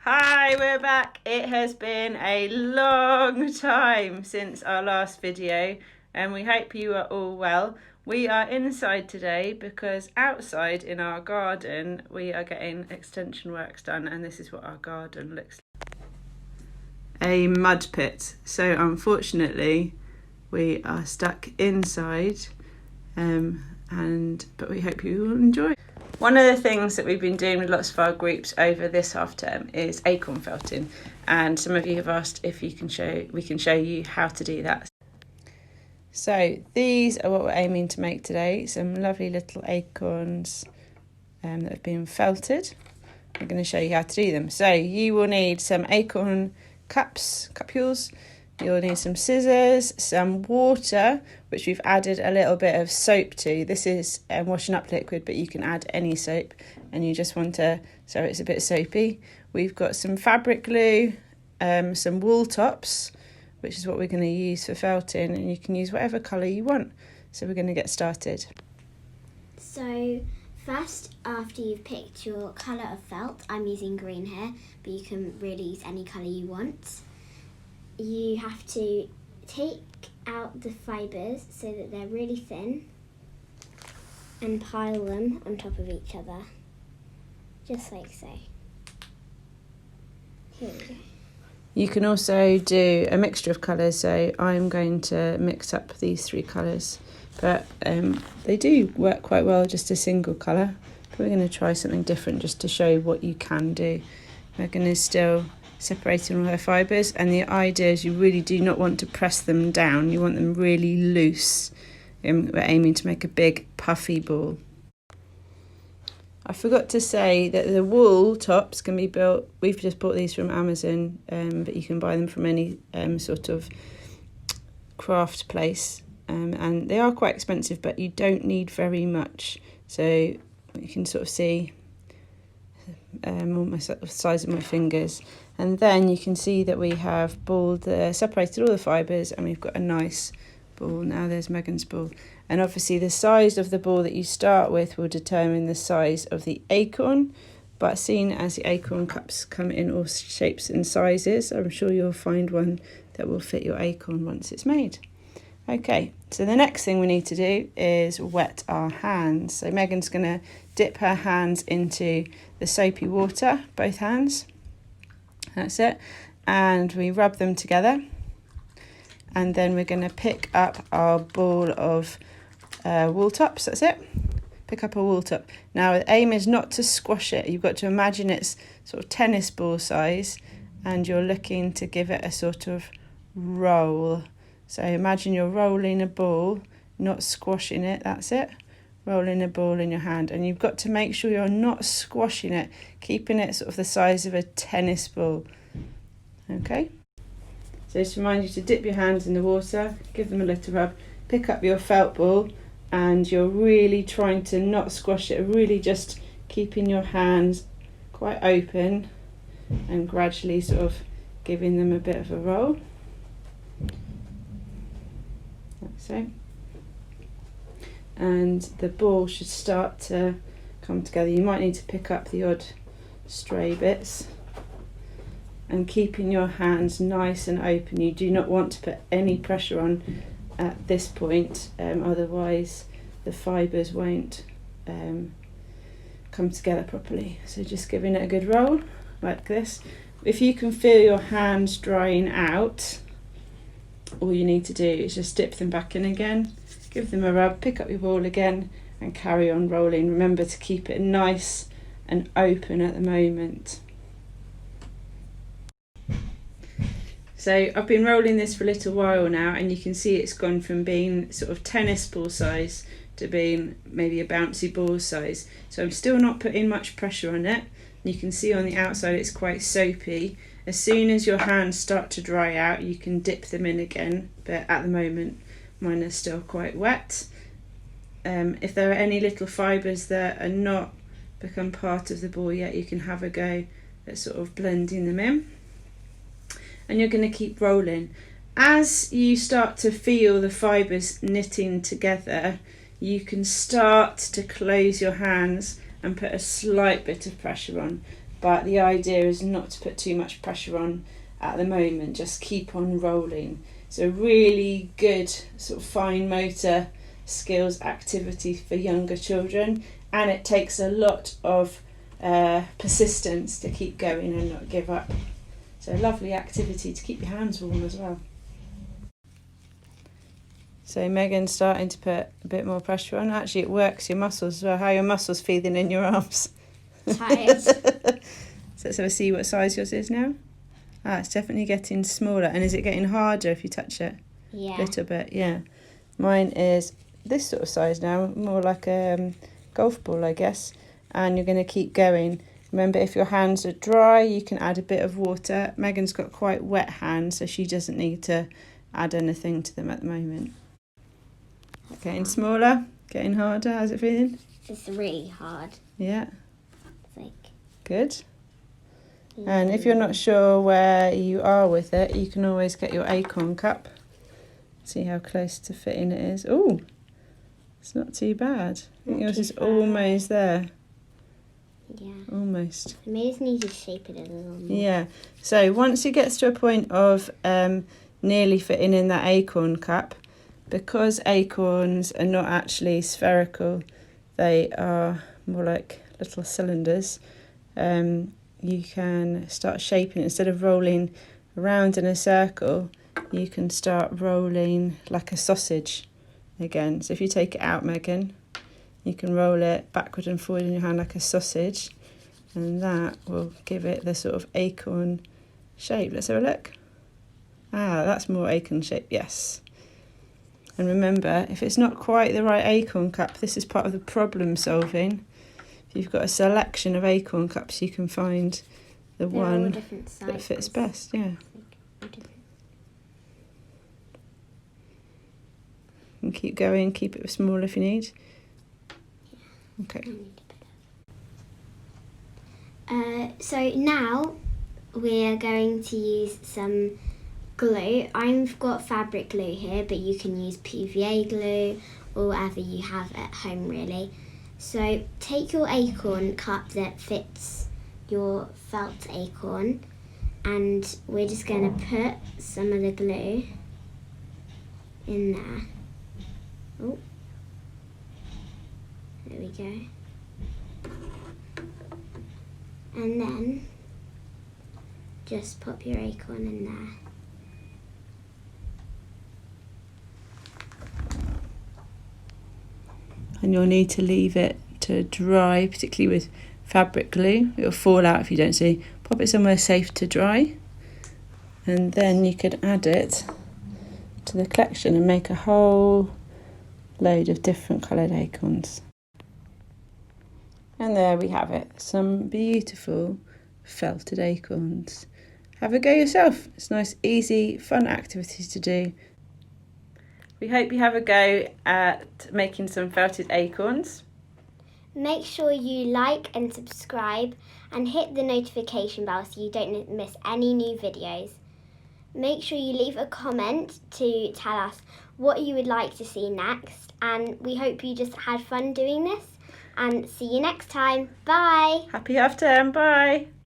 Hi, we're back. It has been a long time since our last video and we hope you are all well. We are inside today because outside in our garden we are getting extension works done, and this is what our garden looks like. A mud pit. So unfortunately we are stuck inside, but we hope you will enjoy. One of the things that we've been doing with lots of our groups over this half term is acorn felting, and some of you have asked if we can show you how to do that. So these are what we're aiming to make today, some lovely little acorns that have been felted. I'm going to show you how to do them. So you will need some acorn cupules. You'll need some scissors, some water, which we've added a little bit of soap to. This is washing up liquid, but you can add any soap, and you just want to, so it's a bit soapy. We've got some fabric glue, some wool tops, which is what we're going to use for felting, and you can use whatever colour you want. So we're going to get started. So first, after you've picked your colour of felt, I'm using green here, but you can really use any colour you want. You have to take out the fibres so that they're really thin and pile them on top of each other, just like so. Here we go. You can also do a mixture of colours, so I'm going to mix up these three colours, but they do work quite well just a single colour, but we're going to try something different just to show what you can do. We're going to still separating all her fibres, and the idea is you really do not want to press them down, you want them really loose. We're aiming to make a big puffy ball. I forgot to say that the wool tops can be built, we've just bought these from Amazon, but you can buy them from any sort of craft place, and they are quite expensive, but you don't need very much. So you can sort of see almost the size of my fingers, and then you can see that we have separated all the fibres, and we've got a nice ball. Now there's Megan's ball, and obviously the size of the ball that you start with will determine the size of the acorn, but seeing as the acorn cups come in all shapes and sizes, I'm sure you'll find one that will fit your acorn once it's made. Okay, so the next thing we need to do is wet our hands. So Megan's going to dip her hands into the soapy water, both hands. That's it. And we rub them together. And then we're going to pick up our ball of wool tops. That's it. Pick up a wool top. Now the aim is not to squash it. You've got to imagine it's sort of tennis ball size, and you're looking to give it a sort of roll. So imagine you're rolling a ball, not squashing it, that's it. Rolling a ball in your hand, and you've got to make sure you're not squashing it, keeping it sort of the size of a tennis ball. Okay? So just remind you to dip your hands in the water, give them a little rub, pick up your felt ball, and you're really trying to not squash it, really just keeping your hands quite open and gradually sort of giving them a bit of a roll. So, and the ball should start to come together. You might need to pick up the odd stray bits, and keeping your hands nice and open. You do not want to put any pressure on at this point, otherwise the fibres won't come together properly. So just giving it a good roll like this. If you can feel your hands drying out, all you need to do is just dip them back in again, give them a rub, pick up your ball again, and carry on rolling. Remember to keep it nice and open at the moment. So I've been rolling this for a little while now, and you can see it's gone from being sort of tennis ball size to being maybe a bouncy ball size. So I'm still not putting much pressure on it. You can see on the outside it's quite soapy. As soon as your hands start to dry out, you can dip them in again, but at the moment mine are still quite wet. If there are any little fibres that are not become part of the ball yet, you can have a go at sort of blending them in. And you're going to keep rolling. As you start to feel the fibres knitting together, you can start to close your hands and put a slight bit of pressure on. but the idea is not to put too much pressure on at the moment, just keep on rolling. It's a really good sort of fine motor skills activity for younger children, and it takes a lot of persistence to keep going and not give up. So a lovely activity to keep your hands warm as well. So Megan's starting to put a bit more pressure on. Actually, it works your muscles as well. How are your muscles feeling in your arms? Tired. So let's have a see what size yours is now. It's definitely getting smaller. And is it getting harder if you touch it? Yeah. A little bit, yeah. Mine is this sort of size now, more like a golf ball, I guess. And you're going to keep going. Remember, if your hands are dry, you can add a bit of water. Megan's got quite wet hands, so she doesn't need to add anything to them at the moment. Getting smaller, getting harder. How's it feeling? It's really hard. Yeah. It's like... Good. And if you're not sure where you are with it, you can always get your acorn cup. See how close to fitting it is. Oh, it's not too bad. I think yours is almost there. Yeah. Almost. I may just need to shape it a little more. Yeah. So once it gets to a point of nearly fitting in that acorn cup, because acorns are not actually spherical, they are more like little cylinders, you can start shaping it. Instead of rolling around in a circle, you can start rolling like a sausage again. So if you take it out, Megan, you can roll it backward and forward in your hand like a sausage, and that will give it the sort of acorn shape. Let's have a look. That's more acorn shape, yes. And remember, if it's not quite the right acorn cup, this is part of the problem solving. If you've got a selection of acorn cups, you can find the one that fits best, yeah. And keep going, keep it small if you need. Okay. So now we're going to use some glue. I've got fabric glue here, but you can use PVA glue or whatever you have at home really. So take your acorn cup that fits your felt acorn, and we're just going to put some of the glue in there. Oh, there we go. And then just pop your acorn in there. And you'll need to leave it to dry, particularly with fabric glue. It'll fall out if you don't see. Pop it somewhere safe to dry, and then you could add it to the collection and make a whole load of different coloured acorns. And there we have it, some beautiful felted acorns. Have a go yourself. It's nice, easy, fun activities to do. We hope you have a go at making some felted acorns. Make sure you like and subscribe and hit the notification bell so you don't miss any new videos. Make sure you leave a comment to tell us what you would like to see next, and we hope you just had fun doing this, and see you next time. Bye! Happy half term, bye!